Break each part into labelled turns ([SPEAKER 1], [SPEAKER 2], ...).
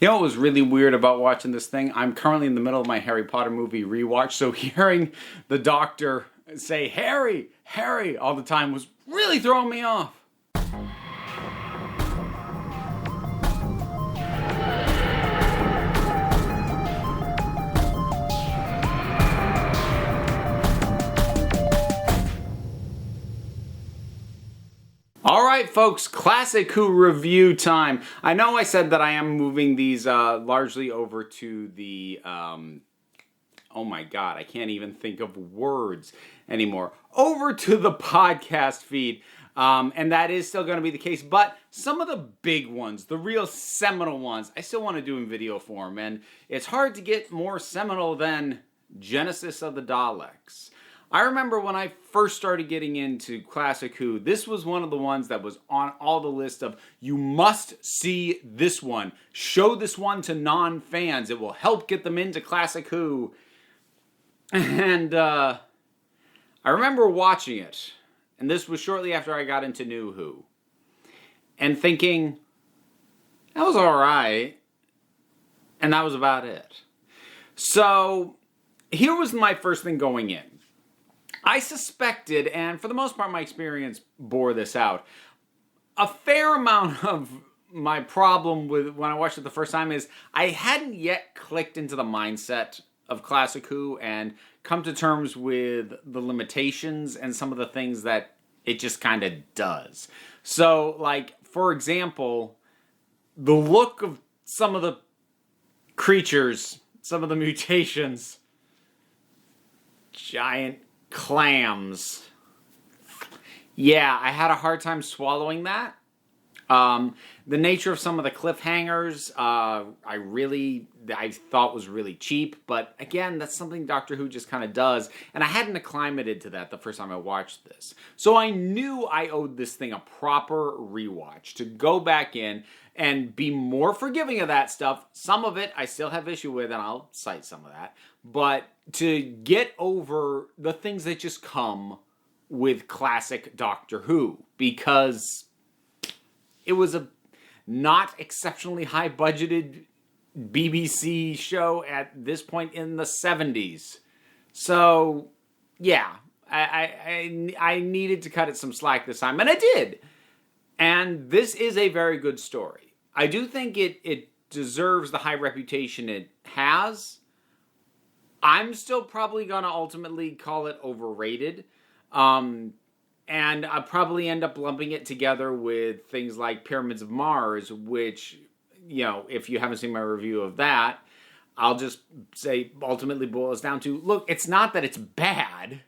[SPEAKER 1] You know what was really weird about watching this thing? I'm currently in the middle of my Harry Potter movie rewatch, so hearing the Doctor say, Harry, Harry, all the time was really throwing me off. Alright folks, Classic Who review time. I know I said that I am moving these largely over to the, oh my god, I can't even think of words anymore. Over to the podcast feed, and that is still going to be the case, but some of the big ones, the real seminal ones, I still want to do in video form, and it's hard to get more seminal than Genesis of the Daleks. I remember when I first started getting into Classic Who, this was one of the ones that was on all the list of, you must see this one. Show this one to non-fans. It will help get them into Classic Who. And I remember watching it, and this was shortly after I got into New Who, and thinking, that was alright, and that was about it. So, here was my first thing going in. I suspected, and for the most part my experience bore this out, a fair amount of my problem with when I watched it the first time is I hadn't yet clicked into the mindset of Classic Who and come to terms with the limitations and some of the things that it just kind of does. So, like, for example, the look of some of the creatures, some of the mutations, giant clams. Yeah, I had a hard time swallowing that. The nature of some of the cliffhangers, I thought was really cheap, but again, that's something Doctor Who just kind of does, and I hadn't acclimated to that the first time I watched this. So I knew I owed this thing a proper rewatch, to go back in and be more forgiving of that stuff. Some of it I still have issue with, and I'll cite some of that, but to get over the things that just come with classic Doctor Who, because it was a not exceptionally high budgeted BBC show at this point in the 70s. So, yeah, I needed to cut it some slack this time, and I did. And this is a very good story. I do think it deserves the high reputation it has. I'm still probably going to ultimately call it overrated. And I'll probably end up lumping it together with things like Pyramids of Mars, which, you know, if you haven't seen my review of that, I'll just say ultimately boils down to, look, it's not that it's bad.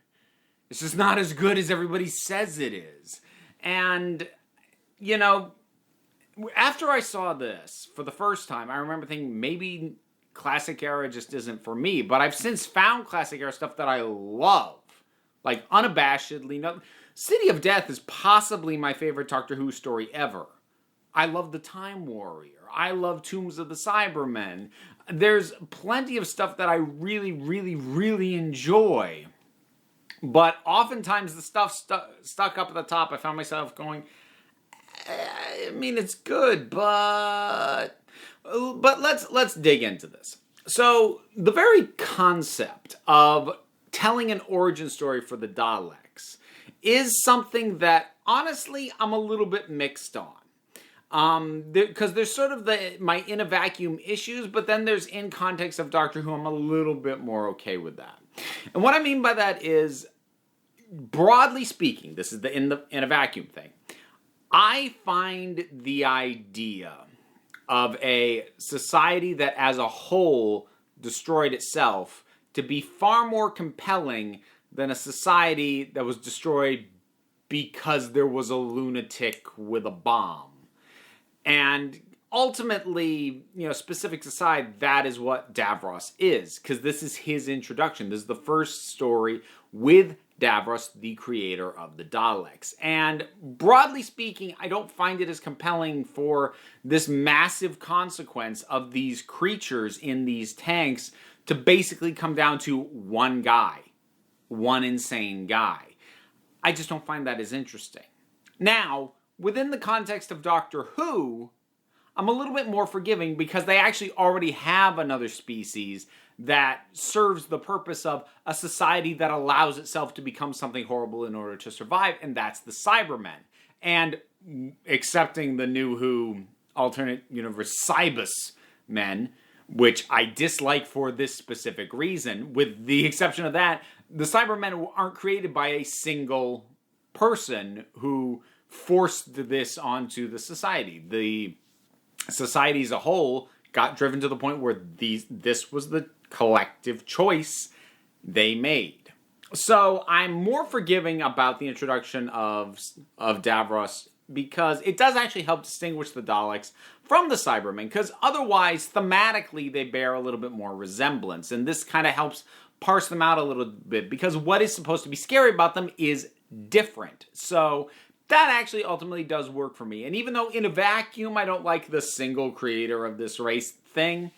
[SPEAKER 1] It's just not as good as everybody says it is. And, you know, after I saw this for the first time, I remember thinking maybe Classic Era just isn't for me. But I've since found Classic Era stuff that I love. Like, unabashedly. No, City of Death is possibly my favorite Doctor Who story ever. I love The Time Warrior. I love Tombs of the Cybermen. There's plenty of stuff that I really, really, really enjoy. But oftentimes the stuff stuck up at the top, I found myself going, I mean, it's good, but let's dig into this. So, the very concept of telling an origin story for the Daleks is something that, honestly, I'm a little bit mixed on. Because there's sort of my in a vacuum issues, but then there's in context of Doctor Who, I'm a little bit more okay with that. And what I mean by that is, broadly speaking, this is the in a vacuum thing, I find the idea of a society that as a whole destroyed itself to be far more compelling than a society that was destroyed because there was a lunatic with a bomb. And ultimately, you know, specifics aside, that is what Davros is, because this is his introduction. This is the first story with Davros, the creator of the Daleks. And broadly speaking, I don't find it as compelling for this massive consequence of these creatures in these tanks to basically come down to one guy. One insane guy. I just don't find that as interesting. Now, within the context of Doctor Who, I'm a little bit more forgiving because they actually already have another species that serves the purpose of a society that allows itself to become something horrible in order to survive, and that's the Cybermen. And accepting the new Who alternate universe Cybermen, which I dislike for this specific reason, with the exception of that, the Cybermen aren't created by a single person who forced this onto the society. The society as a whole got driven to the point where this was the collective choice they made. So I'm more forgiving about the introduction of Davros because it does actually help distinguish the Daleks from the Cybermen, because otherwise, thematically, they bear a little bit more resemblance, and this kind of helps parse them out a little bit, because what is supposed to be scary about them is different. So that actually ultimately does work for me. And even though in a vacuum I don't like the single creator of this race thing,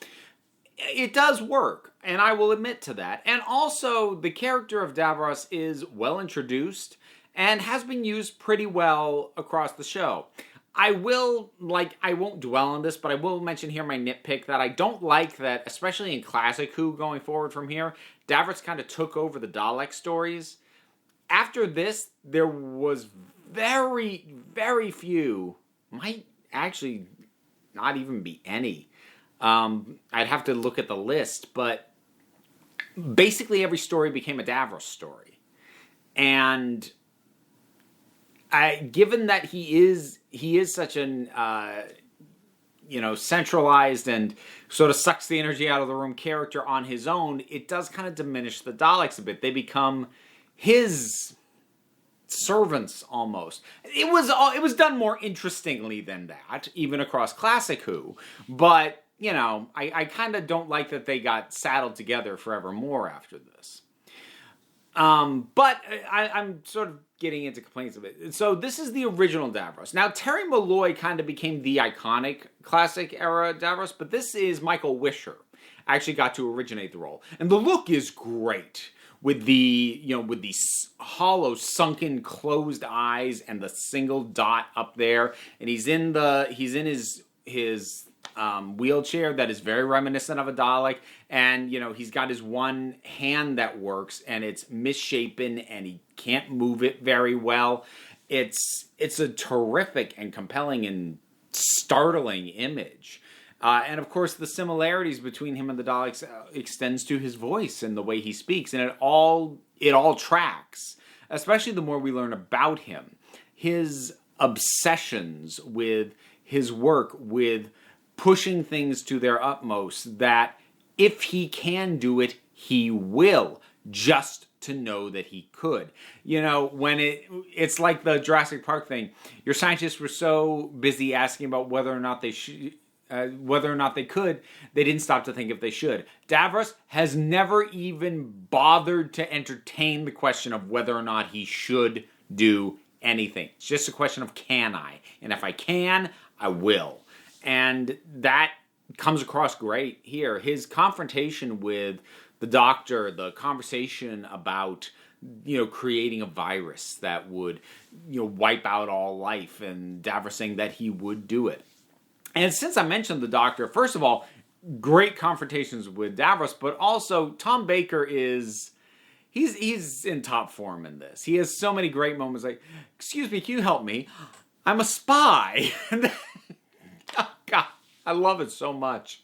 [SPEAKER 1] it does work, and I will admit to that. And also, the character of Davros is well introduced and has been used pretty well across the show. I won't dwell on this, but I will mention here my nitpick that I don't like that, especially in Classic Who going forward from here, Davros kind of took over the Dalek stories. After this, there was very, very few, might actually not even be any. I'd have to look at the list, but basically every story became a Davros story. And given that he is such an centralized and sort of sucks the energy out of the room character on his own, it does kind of diminish the Daleks a bit. They become his servants almost. It was done more interestingly than that, even across Classic Who. But I kind of don't like that they got saddled together forevermore after this. But I'm sort of getting into complaints of it. So this is the original Davros. Now, Terry Molloy kind of became the iconic classic era Davros, but this is Michael Wisher. Actually got to originate the role. And the look is great. With these hollow, sunken, closed eyes and the single dot up there. And he's in his wheelchair that is very reminiscent of a Dalek, and he's got his one hand that works, and it's misshapen, and he can't move it very well. It's a terrific and compelling and startling image, and of course the similarities between him and the Daleks extends to his voice and the way he speaks, and it all tracks, especially the more we learn about him, his obsessions with his work, with pushing things to their utmost, that if he can do it, he will, just to know that he could. When it's like the Jurassic Park thing. Your scientists were so busy asking about whether or not they could, they didn't stop to think if they should. Davros has never even bothered to entertain the question of whether or not he should do anything. It's just a question of can I? And if I can, I will. And that comes across great here. His confrontation with the Doctor, the conversation about, creating a virus that would, wipe out all life, and Davros saying that he would do it. And since I mentioned the Doctor, first of all, great confrontations with Davros, but also Tom Baker he's in top form in this. He has so many great moments like, "Excuse me, can you help me? I'm a spy." Oh, God, I love it so much.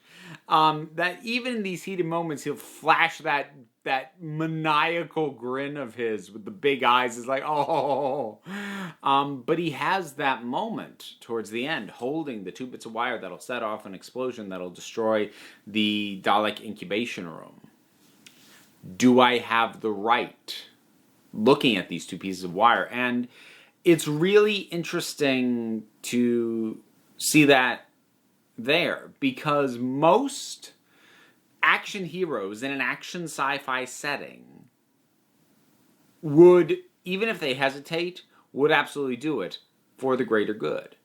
[SPEAKER 1] That even in these heated moments, he'll flash that maniacal grin of his with the big eyes. It's like, oh. But he has that moment towards the end, holding the 2 bits of wire that'll set off an explosion that'll destroy the Dalek incubation room. Do I have the right? Looking at these 2 pieces of wire. And it's really interesting to see that there, because most action heroes in an action sci-fi setting would, even if they hesitate, would absolutely do it for the greater good.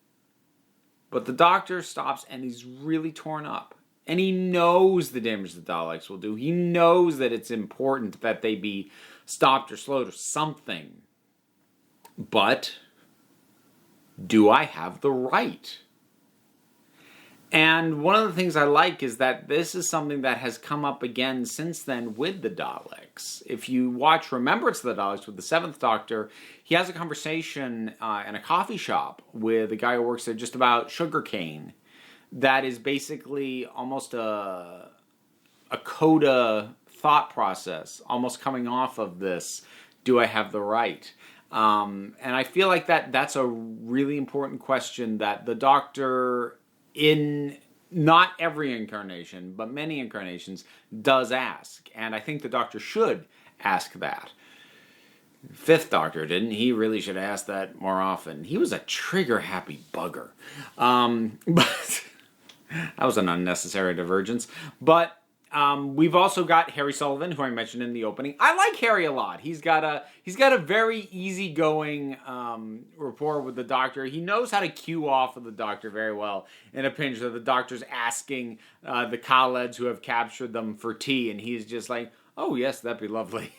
[SPEAKER 1] But the Doctor stops, and he's really torn up. And he knows the damage the Daleks will do. He knows that it's important that they be stopped or slowed or something. But do I have the right? And one of the things I like is that this is something that has come up again since then with the Daleks. If you watch Remembrance of the Daleks with the Seventh Doctor, he has a conversation in a coffee shop with a guy who works there just about sugarcane. That is basically almost a coda thought process, almost coming off of this, do I have the right? And I feel like that's a really important question that the Doctor, in not every incarnation, but many incarnations, does ask. And I think the Doctor should ask that. Fifth Doctor didn't. He really should ask that more often. He was a trigger-happy bugger. But that was an unnecessary divergence. But we've also got Harry Sullivan, who I mentioned in the opening. I like Harry a lot. He's got a very easygoing rapport with the Doctor. He knows how to cue off of the Doctor very well in a pinch that the Doctor's asking the Khaleds who have captured them for tea, and he's just like, "Oh yes, that'd be lovely."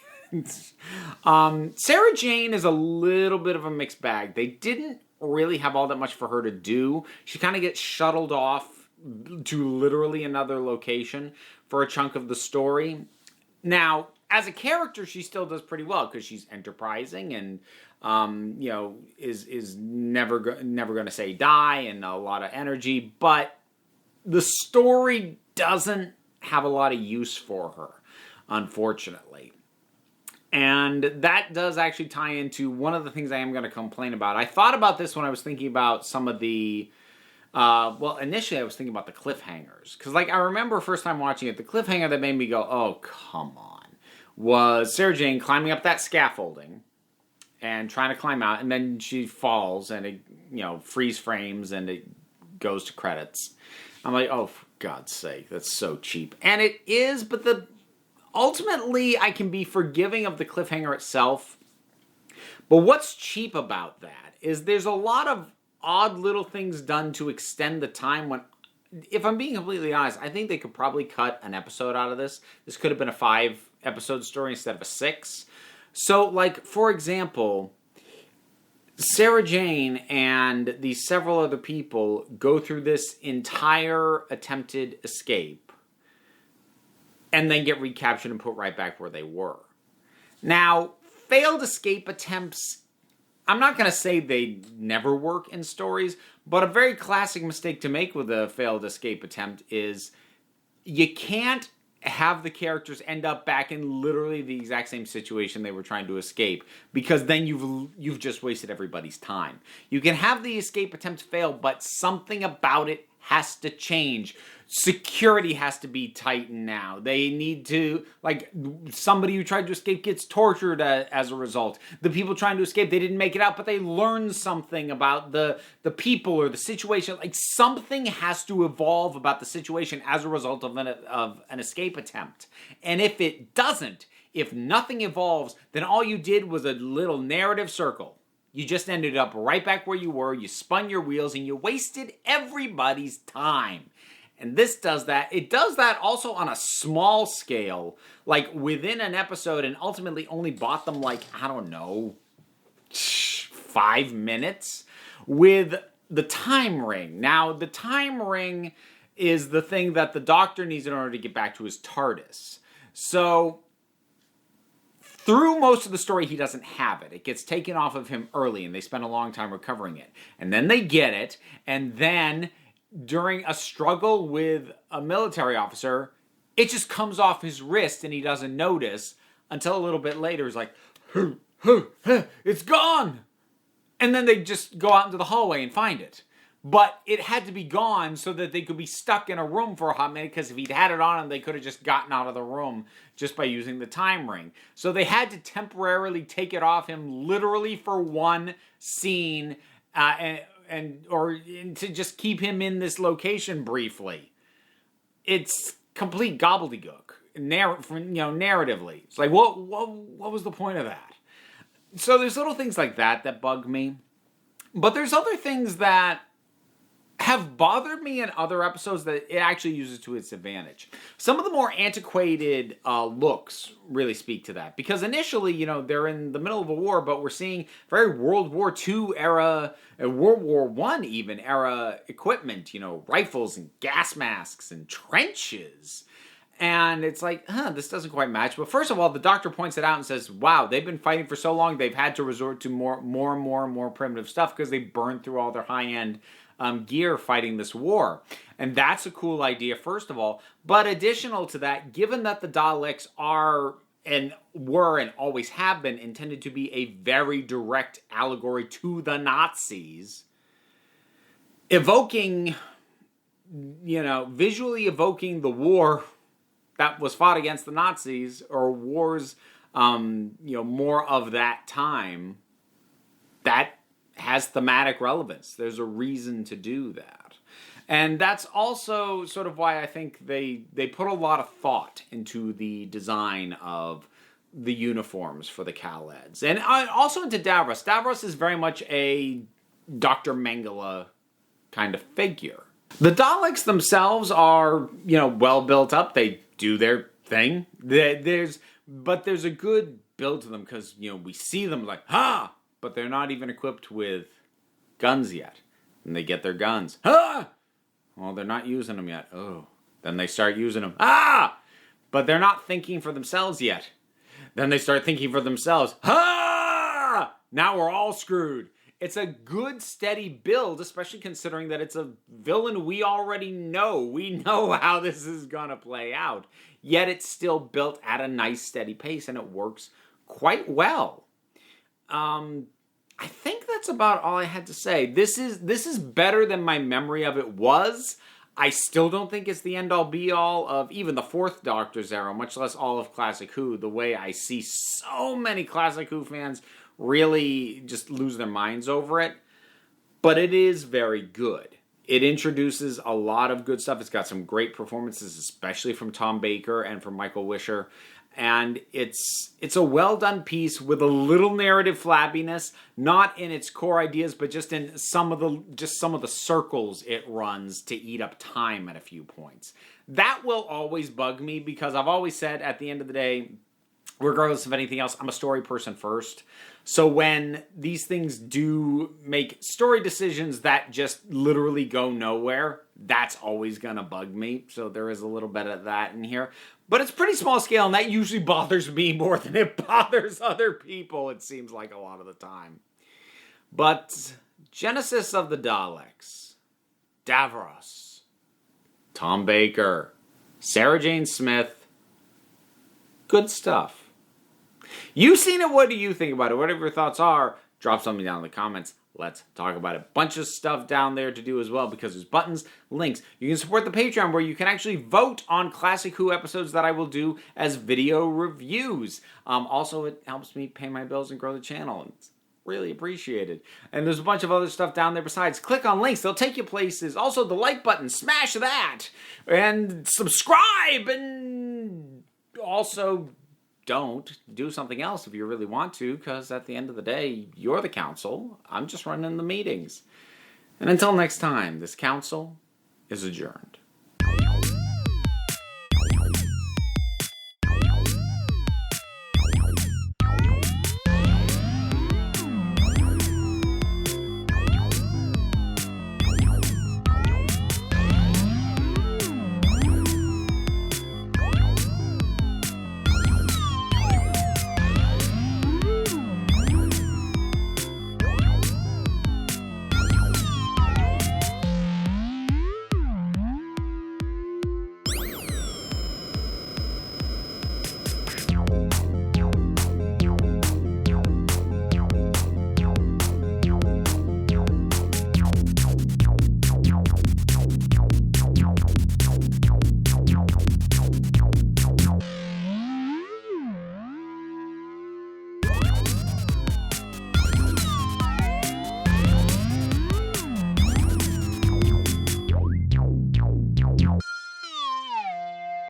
[SPEAKER 1] Sarah Jane is a little bit of a mixed bag. They didn't really have all that much for her to do. She kind of gets shuttled off to literally another location for a chunk of the story. Now, as a character, she still does pretty well because she's enterprising and is never going to say die and a lot of energy. But the story doesn't have a lot of use for her, unfortunately. And that does actually tie into one of the things I am going to complain about. I thought about this when I was thinking about some of the initially I was thinking about the cliffhangers. Because, I remember first time watching it, the cliffhanger that made me go, oh, come on, was Sarah Jane climbing up that scaffolding and trying to climb out, and then she falls, and it, freeze frames, and it goes to credits. I'm like, oh, for God's sake, that's so cheap. And it is, but ultimately, I can be forgiving of the cliffhanger itself. But what's cheap about that is there's a lot of odd little things done to extend the time when, if I'm being completely honest, I think they could probably cut an episode out of this. This could have been a 5-episode story instead of a 6. So, for example, Sarah Jane and these several other people go through this entire attempted escape and then get recaptured and put right back where they were. Now, failed escape attempts, I'm not going to say they never work in stories, but a very classic mistake to make with a failed escape attempt is you can't have the characters end up back in literally the exact same situation they were trying to escape, because then you've just wasted everybody's time. You can have the escape attempt fail, but something about it has to change. Security has to be tightened now. They need to, somebody who tried to escape gets tortured as a result. The people trying to escape, they didn't make it out, but they learned something about the people or the situation. Something has to evolve about the situation as a result of an escape attempt. And if it doesn't, if nothing evolves, then all you did was a little narrative circle. You just ended up right back where you were, you spun your wheels, and you wasted everybody's time. And this does that. It does that also on a small scale, within an episode, and ultimately only bought them 5 minutes with the time ring. Now, the time ring is the thing that the Doctor needs in order to get back to his TARDIS. So, through most of the story, he doesn't have it. It gets taken off of him early, and they spend a long time recovering it. And then they get it, and then during a struggle with a military officer, it just comes off his wrist, and he doesn't notice until a little bit later. He's like, it's gone! And then they just go out into the hallway and find it. But it had to be gone so that they could be stuck in a room for a hot minute, because if he'd had it on him, they could have just gotten out of the room just by using the time ring. So they had to temporarily take it off him literally for one scene or to just keep him in this location briefly. It's complete gobbledygook, narratively. It's like, what was the point of that? So there's little things like that bug me. But there's other things that have bothered me in other episodes that it actually uses to its advantage. Some of the more antiquated looks really speak to that. Because initially, you know, they're in the middle of a war, but we're seeing very World War II era, World War I even era equipment, you know, rifles and gas masks and trenches. And it's like, this doesn't quite match. But first of all, the Doctor points it out and says, wow, they've been fighting for so long, they've had to resort to more primitive stuff because they burned through all their high-end gear fighting this war. And that's a cool idea, first of all. But additional to that, given that the Daleks are and were and always have been intended to be a very direct allegory to the Nazis, evoking, you know, visually evoking the war that was fought against the Nazis, or wars, you know, more of that time, that has thematic relevance. There's a reason to do that. And that's also sort of why I think they put a lot of thought into the design of the uniforms for the Khaleds. And also into Davros. Davros is very much a Dr. Mengele kind of figure. The Daleks themselves are, you know, well built up. They do their thing. There's a good build to them because, you know, we see them like, ha! But they're not even equipped with guns yet. And they get their guns. Ha! Well, they're not using them yet. Oh. Then they start using them. Ah! But they're not thinking for themselves yet. Then they start thinking for themselves. Ha! Now we're all screwed. It's a good, steady build, especially considering that it's a villain we already know. We know how this is going to play out. Yet it's still built at a nice, steady pace, and it works quite well. I think that's about all I had to say. This is better than my memory of it was. I still don't think it's the end-all, be-all of even the Fourth Doctor's era, much less all of Classic Who, the way I see so many Classic Who fans really just lose their minds over it. But it is very good. It introduces a lot of good stuff. It's got some great performances, especially from Tom Baker and from Michael Wisher. And it's a well-done piece with a little narrative flabbiness, not in its core ideas, but just in some of the circles it runs to eat up time at a few points. That will always bug me because I've always said at the end of the day, regardless of anything else, I'm a story person first. So when these things do make story decisions that just literally go nowhere, that's always going to bug me. So there is a little bit of that in here. But it's pretty small scale, and that usually bothers me more than it bothers other people, it seems like a lot of the time. But Genesis of the Daleks, Davros, Tom Baker, Sarah Jane Smith, good stuff. You've seen it. What do you think about it? Whatever your thoughts are, drop something down in the comments. Let's talk about it. Bunch of stuff down there to do as well because there's buttons, links. You can support the Patreon where you can actually vote on Classic Who episodes that I will do as video reviews. Also, it helps me pay my bills and grow the channel. It's really appreciated. And there's a bunch of other stuff down there besides. Click on links. They'll take you places. Also, the like button. Smash that. And subscribe. And also don't do something else if you really want to, because at the end of the day, you're the council. I'm just running the meetings. And until next time, this council is adjourned.